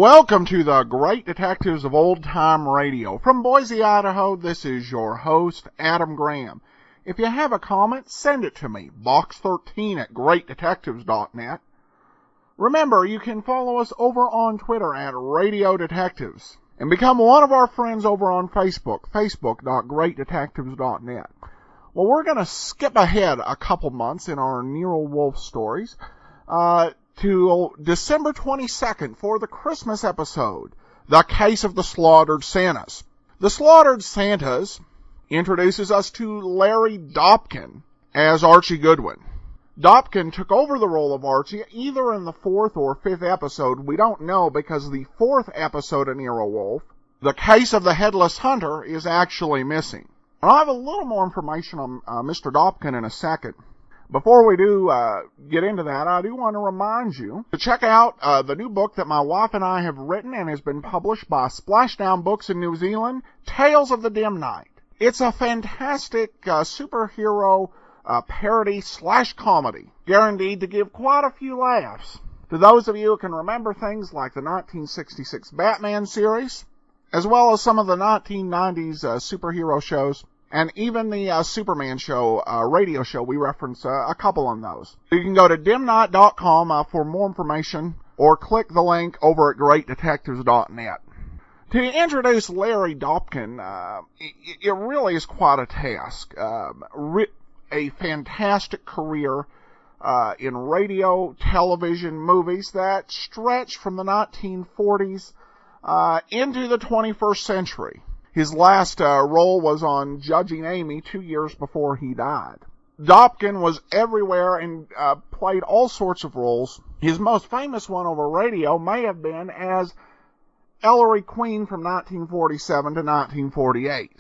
Welcome to the Great Detectives of Old Time Radio. From Boise, Idaho, this is your host, Adam Graham. If you have a comment, send it to me, box13@greatdetectives.net. Remember, you can follow us over on Twitter at Radio Detectives. And become one of our friends over on Facebook, facebook.greatdetectives.net. Well, we're going to skip ahead a couple months in our Nero Wolfe stories to December 22nd for the Christmas episode, The Case of the Slaughtered Santas. The Slaughtered Santas introduces us to Larry Dobkin as Archie Goodwin. Dobkin took over the role of Archie either in the 4th or 5th episode. We don't know because the 4th episode of Nero Wolfe, The Case of the Headless Hunter, is actually missing. I'll have a little more information on Mr. Dobkin in a second. Before we do get into that, I do want to remind you to check out the new book that my wife and I have written and has been published by Splashdown Books in New Zealand, Tales of the Dim Knight. It's a fantastic superhero parody/comedy, guaranteed to give quite a few laughs. To those of you who can remember things like the 1966 Batman series, as well as some of the 1990s superhero shows, and even the Superman show, radio show, we reference a couple on those. You can go to dimnight.com for more information, or click the link over at greatdetectives.net. To introduce Larry Dobkin, it really is quite a task. A fantastic career in radio, television, movies that stretch from the 1940s into the 21st century. His last role was on Judging Amy 2 years before he died. Dobkin was everywhere and played all sorts of roles. His most famous one over radio may have been as Ellery Queen from 1947 to 1948.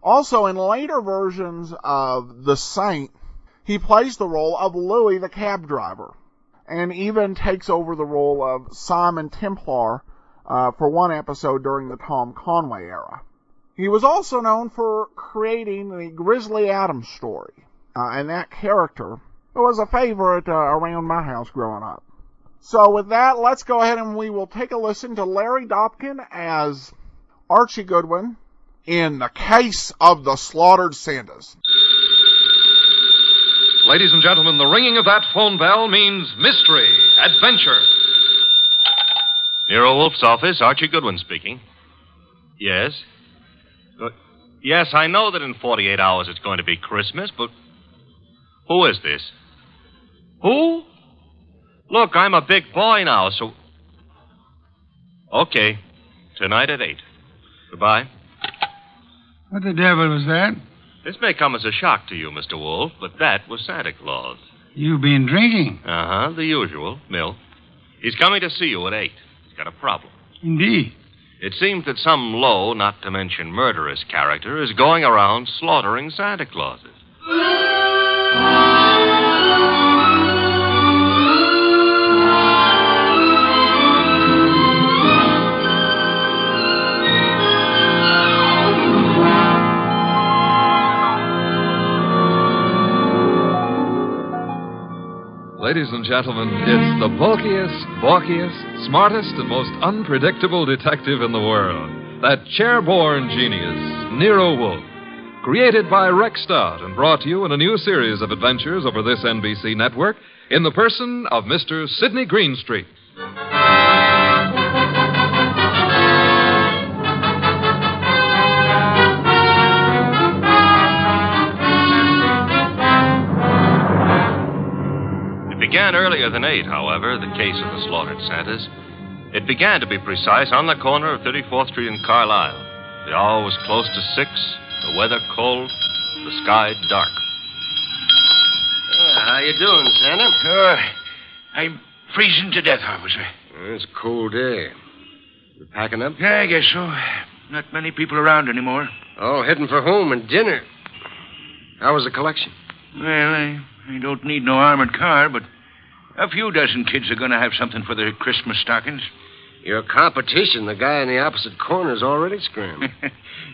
Also, in later versions of The Saint, he plays the role of Louis the cab driver, and even takes over the role of Simon Templar for one episode during the Tom Conway era. He was also known for creating the Grizzly Adams story, and that character was a favorite around my house growing up. So with that, let's go ahead and we will take a listen to Larry Dobkin as Archie Goodwin in The Case of the Slaughtered Santas. Ladies and gentlemen, the ringing of that phone bell means mystery, adventure. Nero Wolfe's office, Archie Goodwin speaking. Yes? Yes, I know that in 48 hours it's going to be Christmas, but who is this? Who? Look, I'm a big boy now, so... Okay. Tonight at 8. Goodbye. What the devil was that? This may come as a shock to you, Mr. Wolfe, but that was Santa Claus. You been drinking? Uh-huh, the usual, milk. He's coming to see you at 8. He's got a problem. Indeed. It seems that some low, not to mention murderous character is going around slaughtering Santa Clauses. Ladies and gentlemen, it's the bulkiest, balkiest, smartest, and most unpredictable detective in the world. That chair-born genius, Nero Wolfe. Created by Rex Stott and brought to you in a new series of adventures over this NBC network in the person of Mr. Sidney Greenstreet. It began earlier than 8, however, the case of the slaughtered Santas. It began, to be precise, on the corner of 34th Street and Carlisle. The hour was close to 6, the weather cold, the sky dark. How you doing, Santa? I'm freezing to death, officer. It's a cold day. You packing up? Yeah, I guess so. Not many people around anymore. Oh, heading for home and dinner. How was the collection? Well, I don't need no armored car, but a few dozen kids are going to have something for their Christmas stockings. Your competition, the guy in the opposite corner, is already screaming.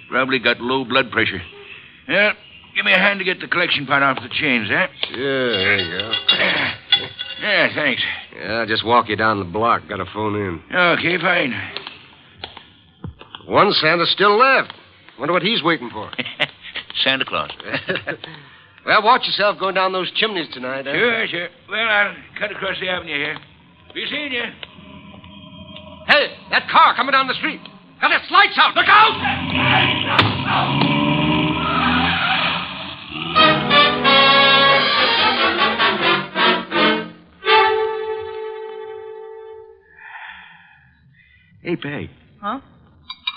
Probably got low blood pressure. Yeah, give me a hand to get the collection pot off the chains, eh? Sure, there you go. Yeah, thanks. Yeah, I'll just walk you down the block. Got a phone in. Okay, fine. One Santa's still left. Wonder what he's waiting for. Santa Claus. Well, watch yourself going down those chimneys tonight, eh? Sure. Well, I'll cut across the avenue here. Be seeing you. Hey, that car coming down the street. Got its lights out. Look out! Hey, Peg. Huh?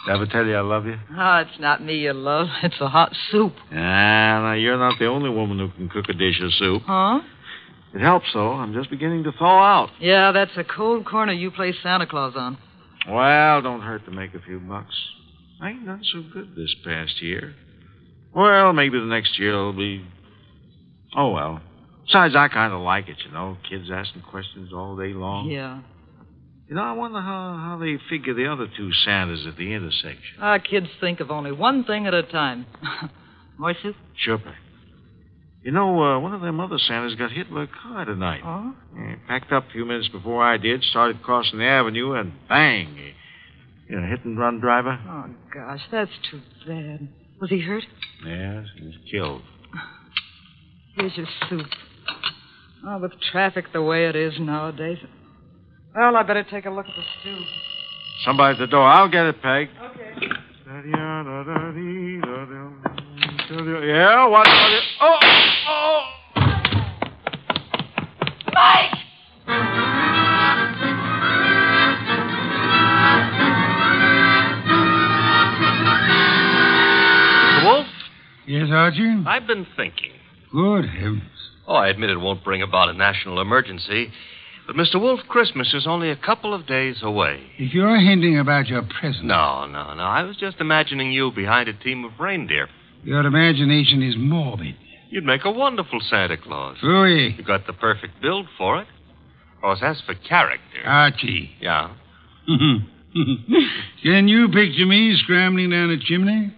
Did I ever tell you I love you? Oh, it's not me you love. It's a hot soup. Now, you're not the only woman who can cook a dish of soup. Huh? It helps, though. I'm just beginning to thaw out. Yeah, that's a cold corner you play Santa Claus on. Well, don't hurt to make a few bucks. I ain't done so good this past year. Well, maybe the next year will be... Oh, well. Besides, I kind of like it, you know. Kids asking questions all day long. Yeah. You know, I wonder how they figure the other two Santas at the intersection. Our kids think of only one thing at a time. More soup? Sure, Peg. You know, one of them other Santas got hit by a car tonight. Oh? Yeah, packed up a few minutes before I did, started crossing the avenue, and bang! Hit-and-run driver. Oh, gosh, that's too bad. Was he hurt? Yes, he was killed. Here's your soup. Oh, with traffic the way it is nowadays. Well, I better take a look at the stew. Somebody at the door. I'll get it, Peg. Okay. Yeah, what? Oh! Mike! Mr. Wolfe, Yes, Archie? I've been thinking. Good heavens. Oh, I admit it won't bring about a national emergency. But, Mr. Wolfe, Christmas is only a couple of days away. If you're hinting about your present... No. I was just imagining you behind a team of reindeer. Your imagination is morbid. You'd make a wonderful Santa Claus. Phooey. You got the perfect build for it. Of course, as for character... Archie. Yeah? Can you picture me scrambling down a chimney?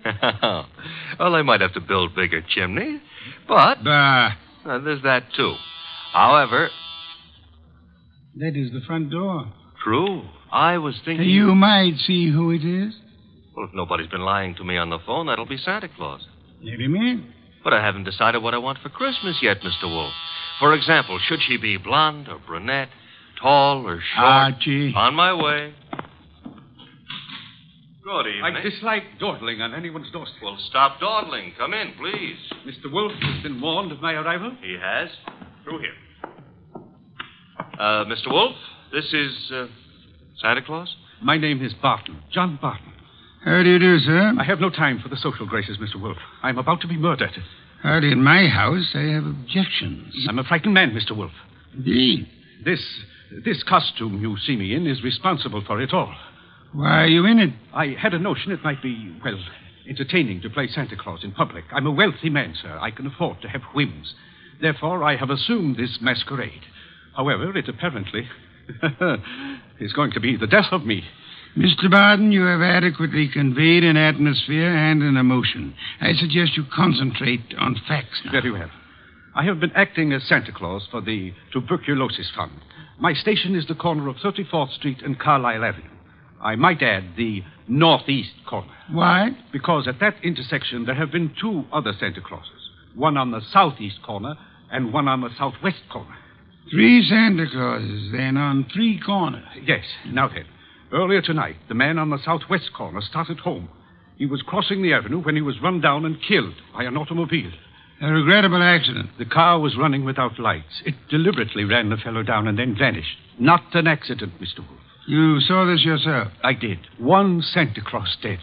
Well, they might have to build bigger chimneys, but... Bah. There's that, too. However... That is the front door. True. I was thinking... You might see who it is. Well, if nobody's been lying to me on the phone, that'll be Santa Claus. What do you mean? But I haven't decided what I want for Christmas yet, Mr. Wolfe. For example, should she be blonde or brunette, tall or short? Archie. On my way. Good evening. I dislike dawdling on anyone's doorstep. Well, stop dawdling. Come in, please. Mr. Wolfe has been warned of my arrival. He has. Through here. Mr. Wolfe, this is Santa Claus? My name is Barton, John Barton. How do you do, sir? I have no time for the social graces, Mr. Wolfe. I'm about to be murdered. Hardly in my house. I have objections. I'm a frightened man, Mr. Wolfe. Indeed. This costume you see me in is responsible for it all. Why are you in it? I had a notion it might be, well, entertaining to play Santa Claus in public. I'm a wealthy man, sir. I can afford to have whims. Therefore, I have assumed this masquerade. However, it apparently is going to be the death of me. Mr. Barton, you have adequately conveyed an atmosphere and an emotion. I suggest you concentrate on facts now. Very well. I have been acting as Santa Claus for the Tuberculosis Fund. My station is the corner of 34th Street and Carlisle Avenue. I might add the northeast corner. Why? Because at that intersection there have been two other Santa Clauses. One on the southeast corner and one on the southwest corner. 3 Santa Clauses, then, on 3 corners. Yes. Now then, earlier tonight, the man on the southwest corner started home. He was crossing the avenue when he was run down and killed by an automobile. A regrettable accident. The car was running without lights. It deliberately ran the fellow down and then vanished. Not an accident, Mr. Wolfe. You saw this yourself? I did. One Santa Claus dead.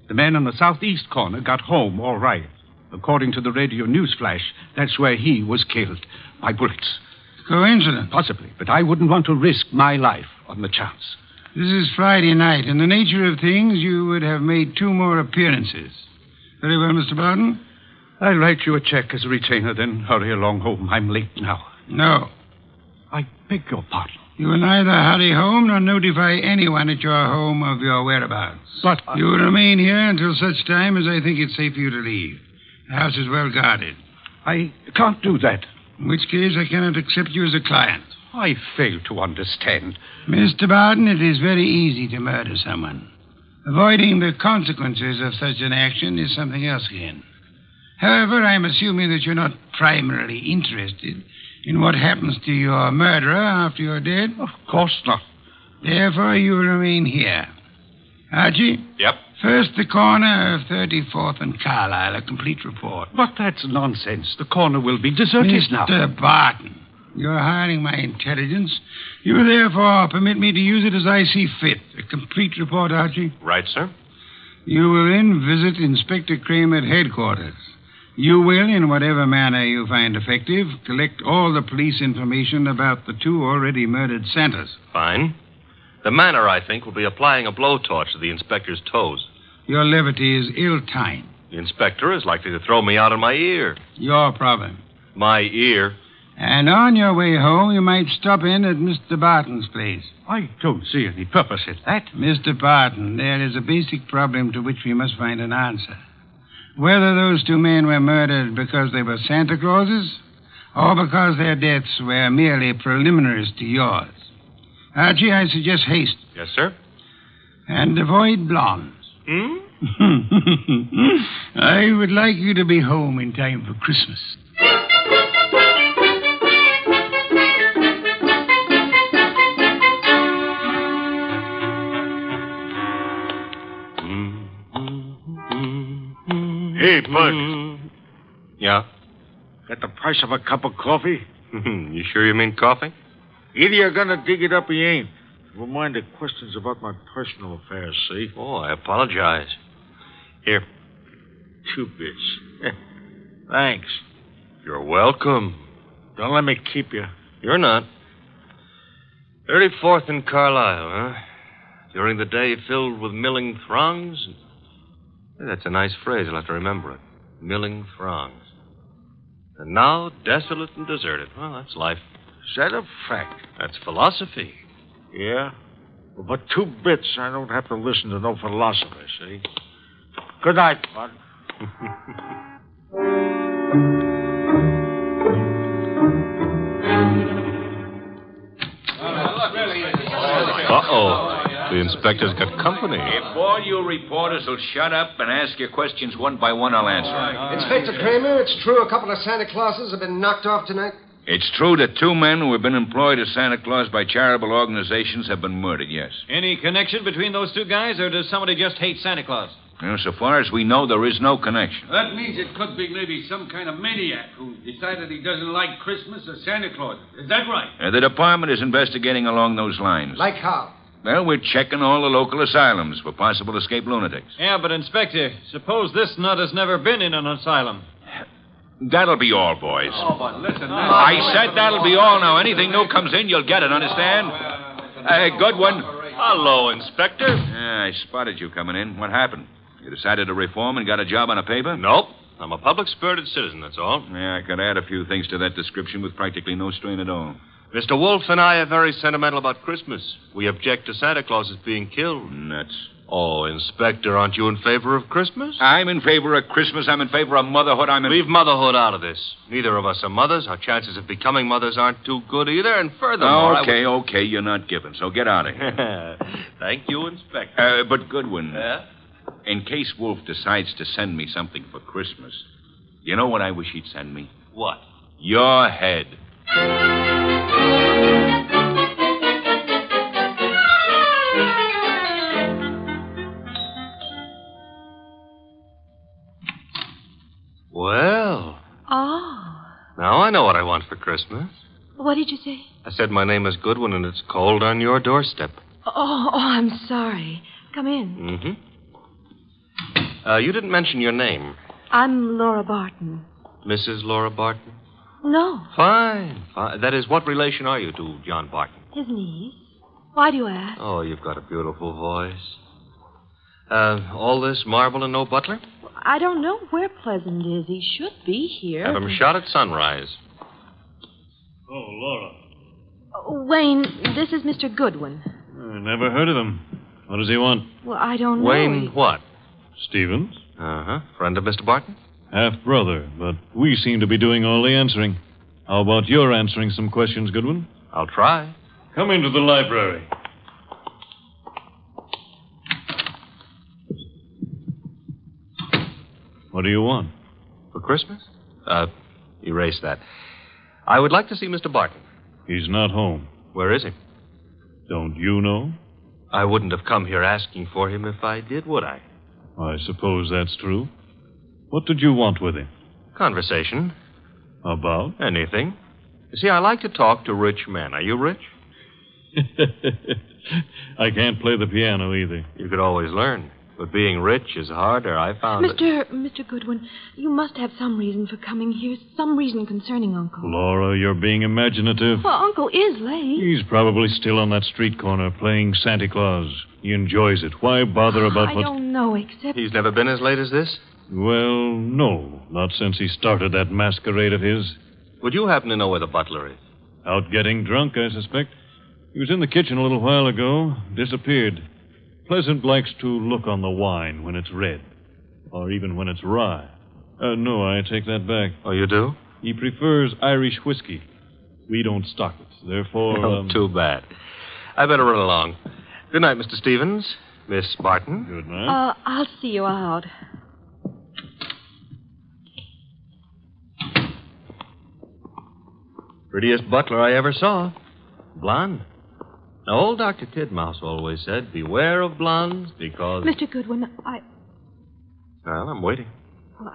The man on the southeast corner got home all right. According to the radio news flash, that's where he was killed by bullets. Coincidence? Possibly, but I wouldn't want to risk my life on the chance. This is Friday night. In the nature of things, you would have made 2 more appearances. Very well, Mr. Barton. I'll write you a check as a retainer, then hurry along home. I'm late now. No. I beg your pardon. You will neither hurry home nor notify anyone at your home of your whereabouts. But you will remain here until such time as I think it's safe for you to leave. The house is well guarded. I can't do that. In which case, I cannot accept you as a client. I fail to understand. Mr. Barton, it is very easy to murder someone. Avoiding the consequences of such an action is something else again. However, I'm assuming that you're not primarily interested in what happens to your murderer after you're dead. Of course not. Therefore, you will remain here. Archie? Yep. First, the corner of 34th and Carlisle, a complete report. But that's nonsense. The corner will be deserted now. Mr. Barton, you're hiring my intelligence. You will therefore permit me to use it as I see fit. A complete report, Archie. Right, sir. You will then visit Inspector Kramer at headquarters. You will, in whatever manner you find effective, collect all the police information about the two already murdered Santas. Fine. The manner, I think, will be applying a blowtorch to the inspector's toes. Your levity is ill-timed. The inspector is likely to throw me out of my ear. Your problem. My ear? And on your way home, you might stop in at Mr. Barton's place. I don't see any purpose in that. Mr. Barton, there is a basic problem to which we must find an answer. Whether those two men were murdered because they were Santa Clauses or because their deaths were merely preliminaries to yours. Archie, I suggest haste. Yes, sir. And avoid blondes. I would like you to be home in time for Christmas. Hey, Bud. Yeah? Got the price of a cup of coffee? You sure you mean coffee? Either you're gonna dig it up or you ain't. Never mind the questions about my personal affairs, see? Oh, I apologize. Here. 2 bits. Thanks. You're welcome. Don't let me keep you. You're not. 34th and Carlisle, huh? During the day filled with milling throngs. Hey, that's a nice phrase. I'll have to remember it. Milling throngs. And now desolate and deserted. Well, that's life. Is that a fact? That's philosophy. Yeah? Well, but 2 bits, I don't have to listen to no philosopher, see? Good night, Bud. Uh-oh. The inspector's got company. If all you reporters will shut up and ask your questions one by one, I'll answer. Inspector Kramer, it's true a couple of Santa Clauses have been knocked off tonight? It's true that 2 men who have been employed as Santa Claus by charitable organizations have been murdered, yes. Any connection between those 2 guys, or does somebody just hate Santa Claus? Well, so far as we know, there is no connection. That means it could be maybe some kind of maniac who decided he doesn't like Christmas or Santa Claus. Is that right? The department is investigating along those lines. Like how? Well, we're checking all the local asylums for possible escaped lunatics. Yeah, but, Inspector, suppose this nut has never been in an asylum. That'll be all, boys. Oh, but listen. I said that'll be all now. Anything new comes in, you'll get it, understand? Good one. Hello, Inspector. I spotted you coming in. What happened? You decided to reform and got a job on a paper? Nope. I'm a public-spirited citizen, that's all. Yeah, I could add a few things to that description with practically no strain at all. Mr. Wolfe and I are very sentimental about Christmas. We object to Santa Claus being killed. Nuts. Oh, Inspector, aren't you in favor of Christmas? I'm in favor of Christmas. I'm in favor of motherhood. Leave motherhood out of this. Neither of us are mothers. Our chances of becoming mothers aren't too good either. And furthermore, Okay, you're not giving, so get out of here. Thank you, Inspector. But Goodwin, Yeah? in case Wolfe decides to send me something for Christmas, you know what I wish he'd send me? What? Your head. Well, Oh. now I know what I want for Christmas. What did you say? I said my name is Goodwin and it's cold on your doorstep. Oh, I'm sorry. Come in. Mm-hmm. You didn't mention your name. I'm Laura Barton. Mrs. Laura Barton? No, Fine. That is, what relation are you to John Barton? his niece. Why do you ask? Oh, you've got a beautiful voice. All this marble and no butler? I don't know where Pleasant is. He should be here. Have him shot at sunrise. Oh, Laura. Wayne, this is Mr. Goodwin. I never heard of him. What does he want? Well, I don't know. Wayne what? Stevens? Uh-huh. Friend of Mr. Barton? Half-brother, but we seem to be doing all the answering. How about your answering some questions, Goodwin? I'll try. Come into the library. What do you want? For Christmas? Erase that. I would like to see Mr. Barton. He's not home. Where is he? Don't you know? I wouldn't have come here asking for him if I did, would I? I suppose that's true. What did you want with him? Conversation. About? Anything. You see, I like to talk to rich men. Are you rich? I can't play the piano either. You could always learn. But being rich is harder, I found it. Mr. Goodwin, you must have some reason for coming here, some reason concerning Uncle. Laura, you're being imaginative. Well, Uncle is late. He's probably still on that street corner playing Santa Claus. He enjoys it. Why bother about I don't know, except... He's never been as late as this? Well, no. Not since he started that masquerade of his. Would you happen to know where the butler is? Out getting drunk, I suspect. He was in the kitchen a little while ago. Disappeared. Pleasant likes to look on the wine when it's red. Or even when it's rye. No, I take that back. Oh, you do? He prefers Irish whiskey. We don't stock it. Therefore... Oh, too bad. I better run along. Good night, Mr. Stevens. Miss Barton. Good night. I'll see you out. Prettiest butler I ever saw. Blonde. Now, old Dr. Tidmouse always said, beware of blondes because... Mr. Goodwin, Well, I'm waiting. Well,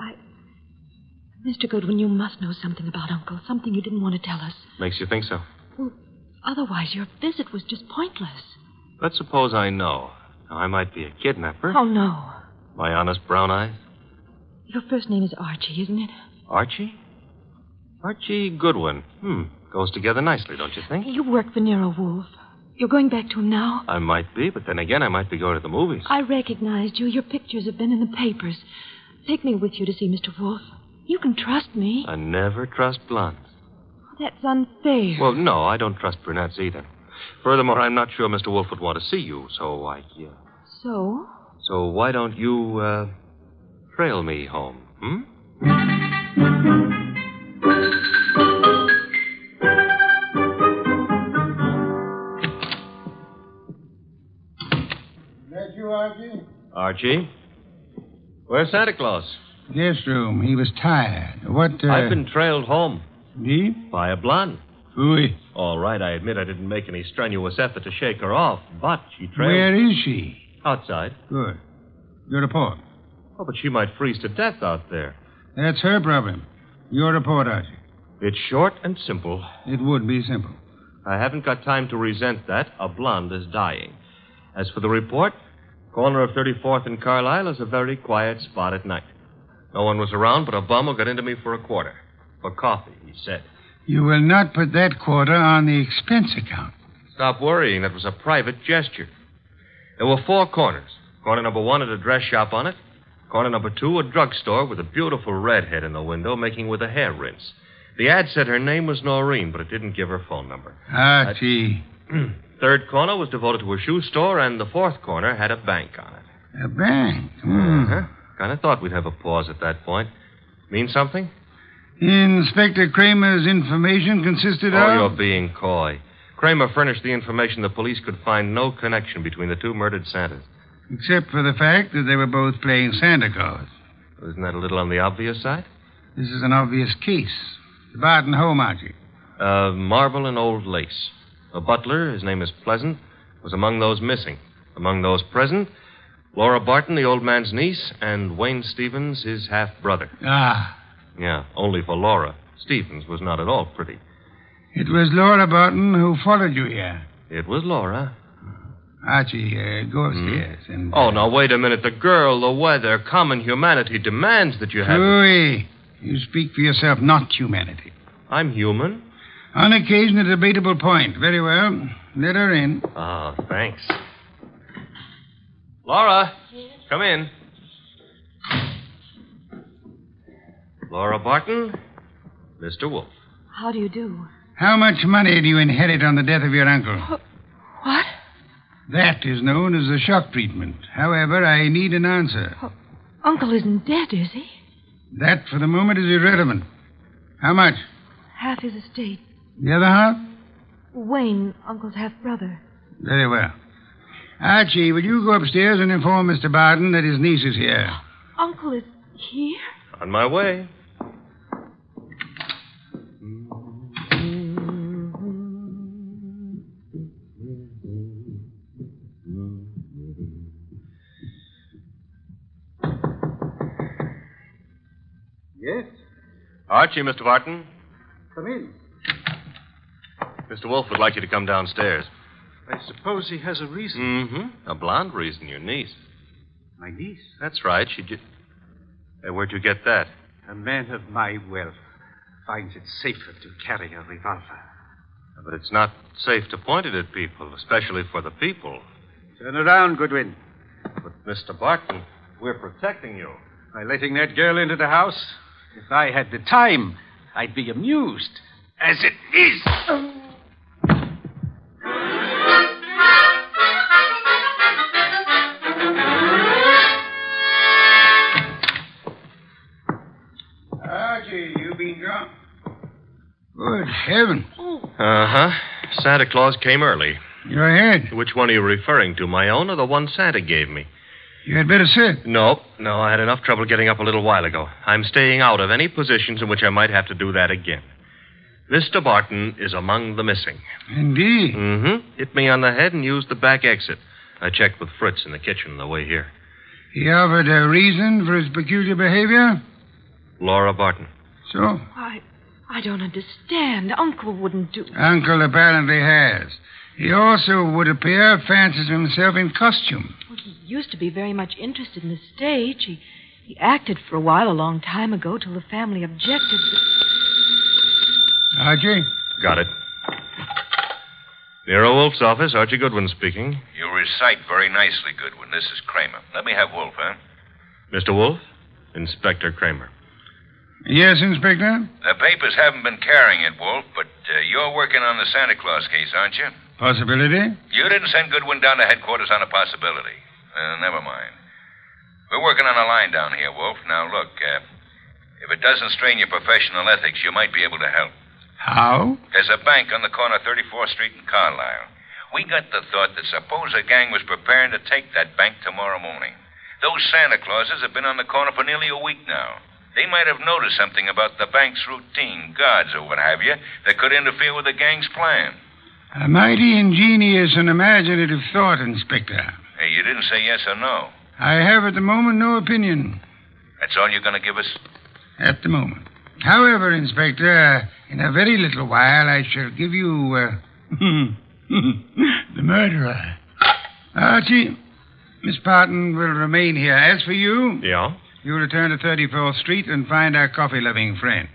Mr. Goodwin, you must know something about Uncle, something you didn't want to tell us. Makes you think so? Well, otherwise your visit was just pointless. Let's suppose I know. Now, I might be a kidnapper. Oh, no. My honest brown eyes. Your first name is Archie, isn't it? Archie? Archie Goodwin. Goes together nicely, don't you think? You work for Nero Wolfe. You're going back to him now? I might be, but then again, I might be going to the movies. I recognized you. Your pictures have been in the papers. Take me with you to see Mr. Wolfe. You can trust me. I never trust blondes. That's unfair. Well, no, I don't trust brunettes either. Furthermore, I'm not sure Mr. Wolfe would want to see you, so So? So why don't you, trail me home, That you, Archie? Archie? Where's Santa Claus? Guest room. He was tired. What, I've been trailed home. Deep? By a blonde. Phooey. All right, I admit I didn't make any strenuous effort to shake her off, but she trailed... Where is she? Outside. Good. Your report. Oh, but she might freeze to death out there. That's her problem. Your report, Archie. It's short and simple. It would be simple. I haven't got time to resent that. A blonde is dying. As for the report, corner of 34th and Carlisle is a very quiet spot at night. No one was around but a bum who got into me for a quarter. For coffee, he said. You will not put that quarter on the expense account. Stop worrying. That was a private gesture. There were 4 corners. Corner number 1 had a dress shop on it. Corner number 2, a drugstore with a beautiful redhead in the window making with a hair rinse. The ad said her name was Noreen, but it didn't give her phone number. Archie. 3rd corner was devoted to a shoe store, and the 4th corner had a bank on it. A bank? Kind of thought we'd have a pause at that point. Mean something? Inspector Kramer's information consisted of... Oh, you're being coy. Kramer furnished the information the police could find no connection between the 2 murdered Santas. Except for the fact that they were both playing Santa Claus. Isn't that a little on the obvious side? This is an obvious case. The Barton home, Archie. Marble and old lace. A butler, his name is Pleasant, was among those missing. Among those present, Laura Barton, the old man's niece, and Wayne Stevens, his half-brother. Ah. Yeah, only for Laura. Stevens was not at all pretty. It was Laura Barton who followed you here. It was Laura. Archie, go upstairs and... Oh, now, wait a minute. The girl, the weather, common humanity demands that you have... Louis, you speak for yourself, not humanity. I'm human. On occasion, a debatable point. Very well. Let her in. Oh, thanks. Laura, come in. Laura Barton, Mr. Wolfe. How do you do? How much money do you inherit on the death of your uncle? What? That is known as the shock treatment. However, I need an answer. Uncle isn't dead, is he? That, for the moment, is irrelevant. How much? Half his estate. The other half? Wayne, Uncle's half-brother. Very well. Archie, will you go upstairs and inform Mr. Barton that his niece is here? Uncle is here? On my way. Yes? Archie, Mr. Barton. Come in. Mr. Wolfe would like you to come downstairs. I suppose he has a reason. Mm-hmm. A blonde reason, your niece. My niece? That's right. She did. Where'd you get that? A man of my wealth finds it safer to carry a revolver. But it's not safe to point it at people, especially for the people. Turn around, Goodwin. But, Mr. Barton, we're protecting you. By letting that girl into the house? If I had the time, I'd be amused. As it is. Archie, you been drunk? Good heaven. Uh-huh. Santa Claus came early. Go ahead. Which one are you referring to, my own or the one Santa gave me? You had better sit. No, I had enough trouble getting up a little while ago. I'm staying out of any positions in which I might have to do that again. Mr. Barton is among the missing. Indeed. Mm-hmm. Hit me on the head and used the back exit. I checked with Fritz in the kitchen on the way here. He offered a reason for his peculiar behavior? Laura Barton. So? I don't understand. Uncle wouldn't do... Uncle apparently has. He also, would appear, fancies himself in costume. Well, he used to be very much interested in the stage. He acted for a while a long time ago till the family objected. Archie? Got it. Nero Wolfe's office. Archie Goodwin speaking. You recite very nicely, Goodwin. This is Kramer. Let me have Wolfe, huh? Mr. Wolfe? Inspector Kramer. Yes, Inspector? The papers haven't been carrying it, Wolfe, but you're working on the Santa Claus case, aren't you? Possibility? You didn't send Goodwin down to headquarters on a possibility. Never mind. We're working on a line down here, Wolfe. Now, look, if it doesn't strain your professional ethics, you might be able to help. How? There's a bank on the corner of 34th Street and Carlisle. We got the thought that suppose a gang was preparing to take that bank tomorrow morning. Those Santa Clauses have been on the corner for nearly a week now. They might have noticed something about the bank's routine, guards or what have you, that could interfere with the gang's plan. A mighty ingenious and imaginative thought, Inspector. Hey, you didn't say yes or no. I have at the moment no opinion. That's all you're going to give us? At the moment. However, Inspector, in a very little while I shall give you, the murderer. Archie, Miss Barton will remain here. As for you... Yeah? You return to 34th Street and find our coffee-loving friend.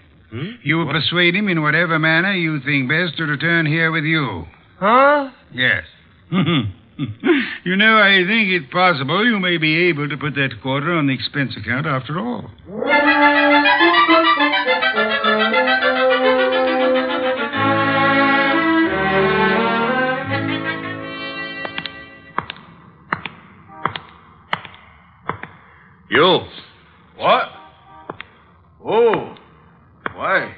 You will persuade him in whatever manner you think best to return here with you. Huh? Yes. You know, I think it possible you may be able to put that quarter on the expense account after all. You. What? Oh. Why,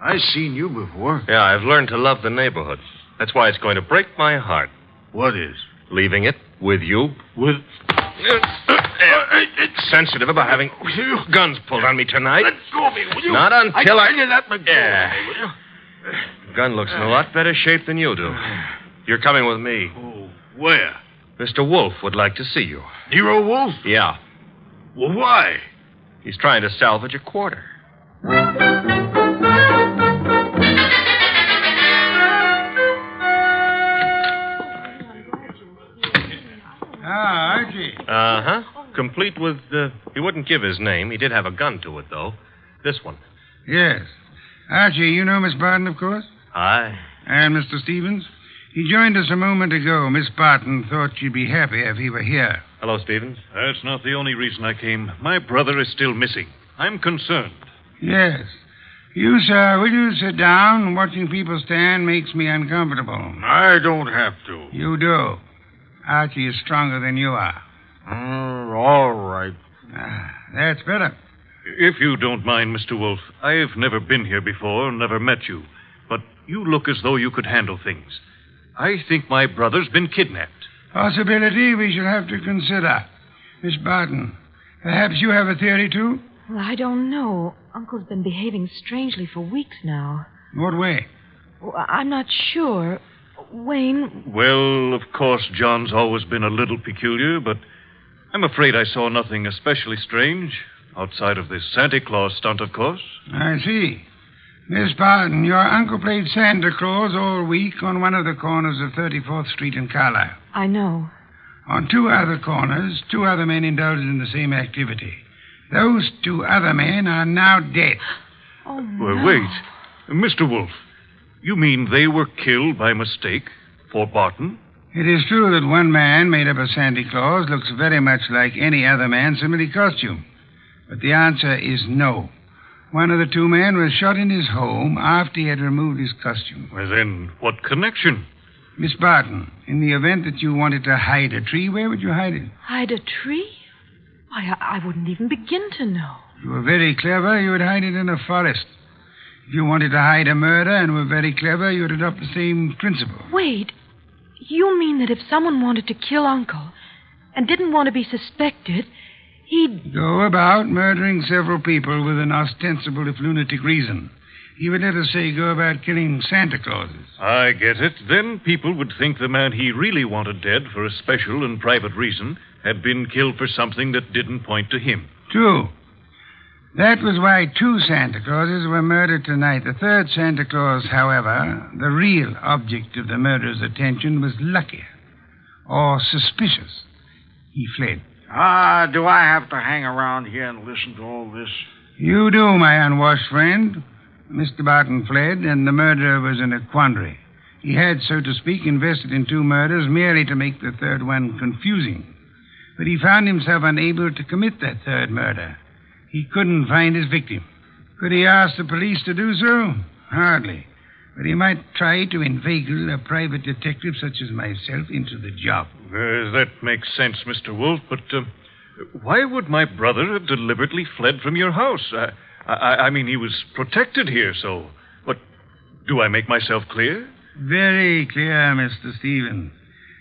I've seen you before. Yeah, I've learned to love the neighborhood. That's why it's going to break my heart. What is? Leaving it with you. With... It's sensitive about having guns pulled on me tonight. Let go of me, will you? Not until I tell you that, McGill. Yeah. Will you? The gun looks in a lot better shape than you do. You're coming with me. Oh, where? Mr. Wolfe would like to see you. Nero Wolfe? Yeah. Well, why? He's trying to salvage a quarter. Archie. Uh-huh. Complete with, he wouldn't give his name. He did have a gun to it, though. This one. Yes. Archie, you know Miss Barton, of course? Aye. And Mr. Stevens? He joined us a moment ago. Miss Barton thought she'd be happy if he were here. Hello, Stevens. That's not the only reason I came. My brother is still missing. I'm concerned. Yes. You, sir, will you sit down? Watching people stand makes me uncomfortable. I don't have to. You do. Archie is stronger than you are. All right. That's better. If you don't mind, Mr. Wolfe, I've never been here before, never met you. But you look as though you could handle things. I think my brother's been kidnapped. Possibility we shall have to consider. Miss Barton, perhaps you have a theory, too? Well, I don't know. Uncle's been behaving strangely for weeks now. What way? Well, I'm not sure. Wayne... Well, of course, John's always been a little peculiar, but I'm afraid I saw nothing especially strange, outside of this Santa Claus stunt, of course. I see. Miss Barton, your uncle played Santa Claus all week on one of the corners of 34th Street in Carlisle. I know. On two other corners, two other men indulged in the same activity. Those two other men are now dead. Oh, no. Well, wait. Mr. Wolfe, you mean they were killed by mistake for Barton? It is true that one man made up as Santa Claus looks very much like any other man similarly costumed. But the answer is no. One of the two men was shot in his home after he had removed his costume. Well, then, what connection? Miss Barton, in the event that you wanted to hide a tree, where would you hide it? Hide a tree? Why, I wouldn't even begin to know. If you were very clever, you would hide it in a forest. If you wanted to hide a murder and were very clever, you would adopt the same principle. Wait. You mean that if someone wanted to kill Uncle and didn't want to be suspected, he'd... go about murdering several people with an ostensible, if lunatic, reason. He would, let us say, go about killing Santa Clauses. I get it. Then people would think the man he really wanted dead for a special and private reason had been killed for something that didn't point to him. True. That was why two Santa Clauses were murdered tonight. The third Santa Claus, however, the real object of the murderer's attention, was luckier or suspicious. He fled. Do I have to hang around here and listen to all this? You do, my unwashed friend. Mr. Barton fled, and the murderer was in a quandary. He had, so to speak, invested in two murders merely to make the third one confusing. But he found himself unable to commit that third murder. He couldn't find his victim. Could he ask the police to do so? Hardly. But he might try to inveigle a private detective such as myself into the job. That makes sense, Mr. Wolfe, but why would my brother have deliberately fled from your house? I mean, he was protected here, so... But do I make myself clear? Very clear, Mr. Stevens.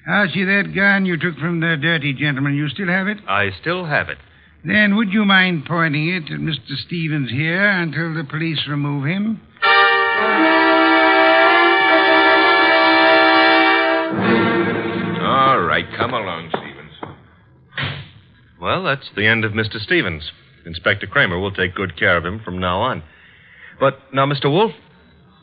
Archie, that gun you took from the dirty gentleman, you still have it? I still have it. Then would you mind pointing it at Mr. Stevens here until the police remove him? All right, come along, Stevens. Well, that's the end of Mr. Stevens. Inspector Kramer will take good care of him from now on. But now, Mr. Wolfe,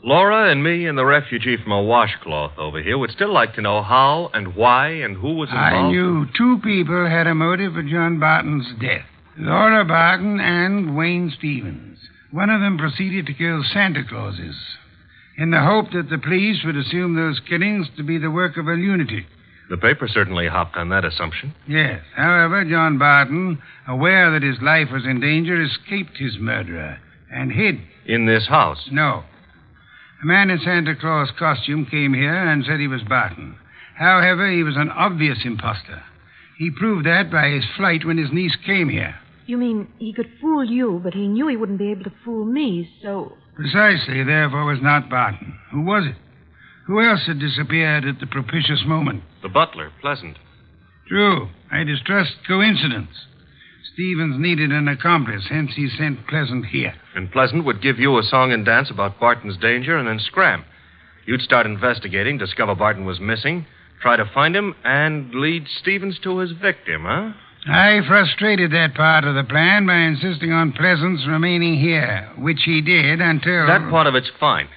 Laura and me and the refugee from a washcloth over here would still like to know how and why and who was involved. I knew two people had a motive for John Barton's death. Laura Barton and Wayne Stevens. One of them proceeded to kill Santa Clauses in the hope that the police would assume those killings to be the work of a lunatic. The paper certainly hopped on that assumption. Yes. However, John Barton, aware that his life was in danger, escaped his murderer and hid. In this house? No. A man in Santa Claus costume came here and said he was Barton. However, he was an obvious imposter. He proved that by his flight when his niece came here. You mean he could fool you, but he knew he wouldn't be able to fool me, so... Precisely, therefore, was not Barton. Who was it? Who else had disappeared at the propitious moment? The butler, Pleasant. True. I distrust coincidence. Stevens needed an accomplice, hence he sent Pleasant here. And Pleasant would give you a song and dance about Barton's danger and then scram. You'd start investigating, discover Barton was missing, try to find him, and lead Stevens to his victim, huh? I frustrated that part of the plan by insisting on Pleasant's remaining here, which he did until... That part of it's fine.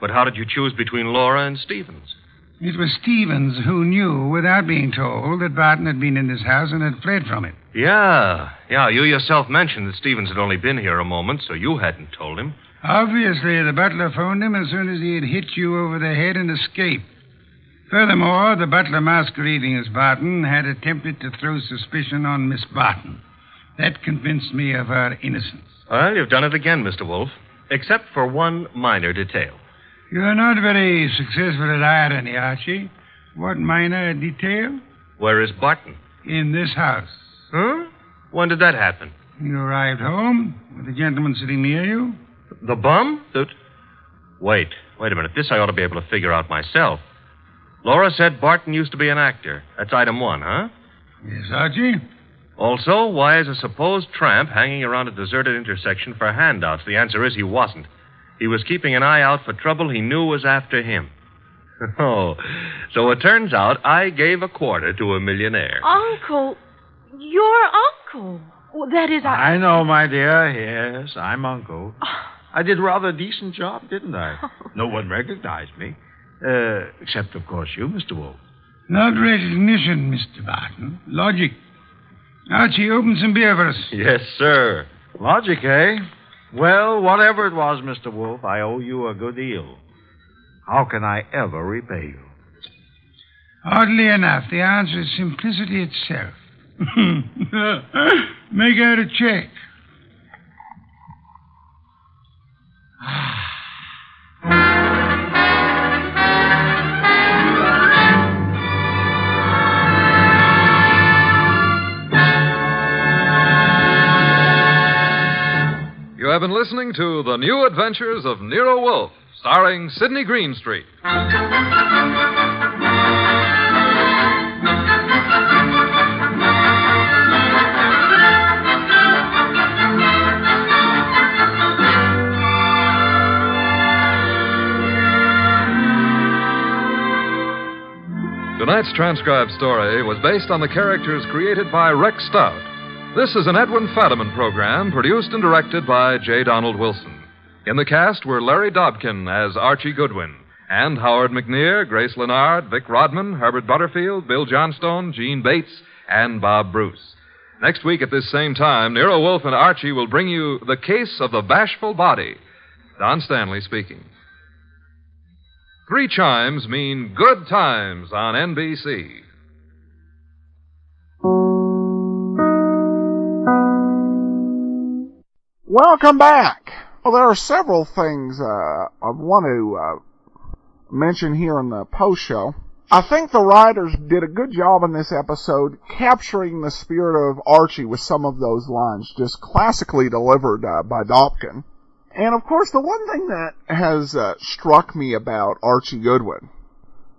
But how did you choose between Laura and Stevens? It was Stevens who knew, without being told, that Barton had been in this house and had fled from it. Yeah. You yourself mentioned that Stevens had only been here a moment, so you hadn't told him. Obviously, the butler phoned him as soon as he had hit you over the head and escaped. Furthermore, the butler masquerading as Barton had attempted to throw suspicion on Miss Barton. That convinced me of her innocence. Well, you've done it again, Mr. Wolfe, except for one minor detail. You're not very successful at irony, Archie. What minor detail? Where is Barton? In this house. Huh? When did that happen? You arrived home with the gentleman sitting near you. The bum? Wait a minute. This I ought to be able to figure out myself. Laura said Barton used to be an actor. That's item 1, huh? Yes, Archie? Also, why is a supposed tramp hanging around a deserted intersection for handouts? The answer is he wasn't. He was keeping an eye out for trouble he knew was after him. Oh, so it turns out I gave a quarter to a millionaire. Uncle, your uncle. Well, that is, I know, my dear. Yes, I'm Uncle. I did rather a decent job, didn't I? No one recognized me. Except, of course, you, Mr. Wolfe. Not recognition, Mr. Barton. Logic. Archie, open some beer for us. Yes, sir. Logic, eh? Well, whatever it was, Mr. Wolfe, I owe you a good deal. How can I ever repay you? Oddly enough, the answer is simplicity itself. Make out a check. You have been listening to The New Adventures of Nero Wolfe, starring Sidney Greenstreet. Tonight's transcribed story was based on the characters created by Rex Stout. This is an Edwin Fadiman program produced and directed by J. Donald Wilson. In the cast were Larry Dobkin as Archie Goodwin, and Howard McNear, Grace Lennard, Vic Rodman, Herbert Butterfield, Bill Johnstone, Gene Bates, and Bob Bruce. Next week at this same time, Nero Wolfe and Archie will bring you The Case of the Bashful Body. Don Stanley speaking. 3 chimes mean good times on NBC. Welcome back. Well, there are several things I want to mention here in the post show. I think the writers did a good job in this episode capturing the spirit of Archie with some of those lines, just classically delivered by Dobkin. And, of course, the one thing that has struck me about Archie Goodwin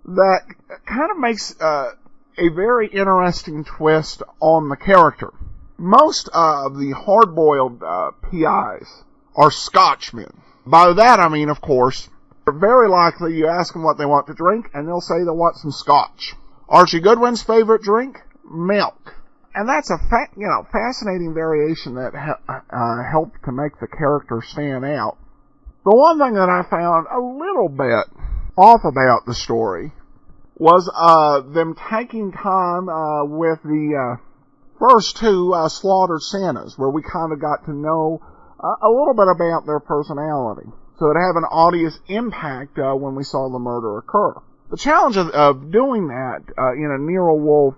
that kind of makes a very interesting twist on the character. Most of the hard-boiled PIs are Scotchmen. By that, I mean, of course, very likely you ask them what they want to drink, and they'll say they want some scotch. Archie Goodwin's favorite drink? Milk. And that's a fascinating variation that helped to make the character stand out. The one thing that I found a little bit off about the story was them taking time with the first 2 slaughtered Santas, where we kind of got to know a little bit about their personality. So it had an audience impact when we saw the murder occur. The challenge of doing that in a Nero Wolfe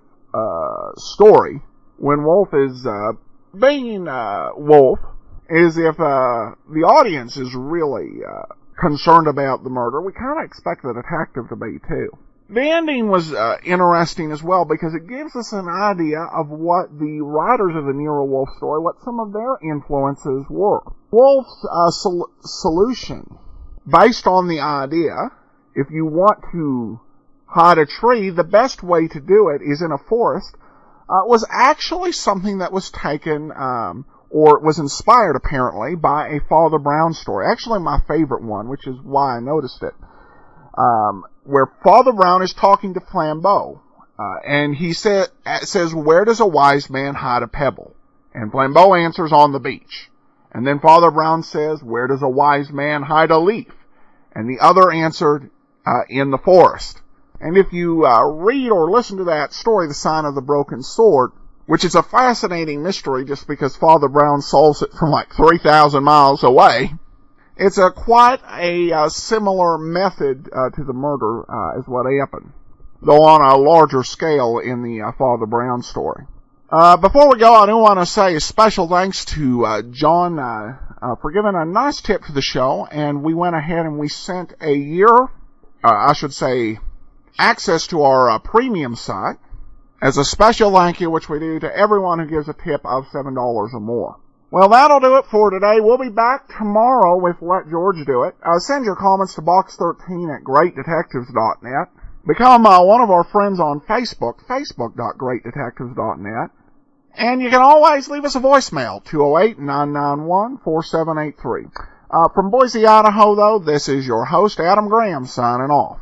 story, when Wolfe is being Wolfe, is if the audience is really concerned about the murder, we kind of expect the detective to be too. The ending was interesting as well because it gives us an idea of what the writers of the Nero Wolfe story, what some of their influences were. Wolfe's solution, based on the idea, if you want to hide a tree, the best way to do it is in a forest, was actually something that was taken, or was inspired apparently, by a Father Brown story. Actually my favorite one, which is why I noticed it. Where Father Brown is talking to Flambeau, and he says, "Where does a wise man hide a pebble?" And Flambeau answers, "On the beach." And then Father Brown says, "Where does a wise man hide a leaf?" And the other answered, "In the forest." And if you read or listen to that story, The Sign of the Broken Sword, which is a fascinating mystery just because Father Brown solves it from like 3,000 miles away, it's quite a similar method to the murder as what happened, though on a larger scale in the Father Brown story. Before we go, I do want to say a special thanks to John for giving a nice tip to the show, and we went ahead and we sent a year, access to our premium site as a special thank you, which we do to everyone who gives a tip of $7 or more. Well, that'll do it for today. We'll be back tomorrow with Let George Do It. Send your comments to box13@greatdetectives.net. Become one of our friends on Facebook, facebook.greatdetectives.net. And you can always leave us a voicemail, 208-991-4783. From Boise, Idaho, though, this is your host, Adam Graham, signing off.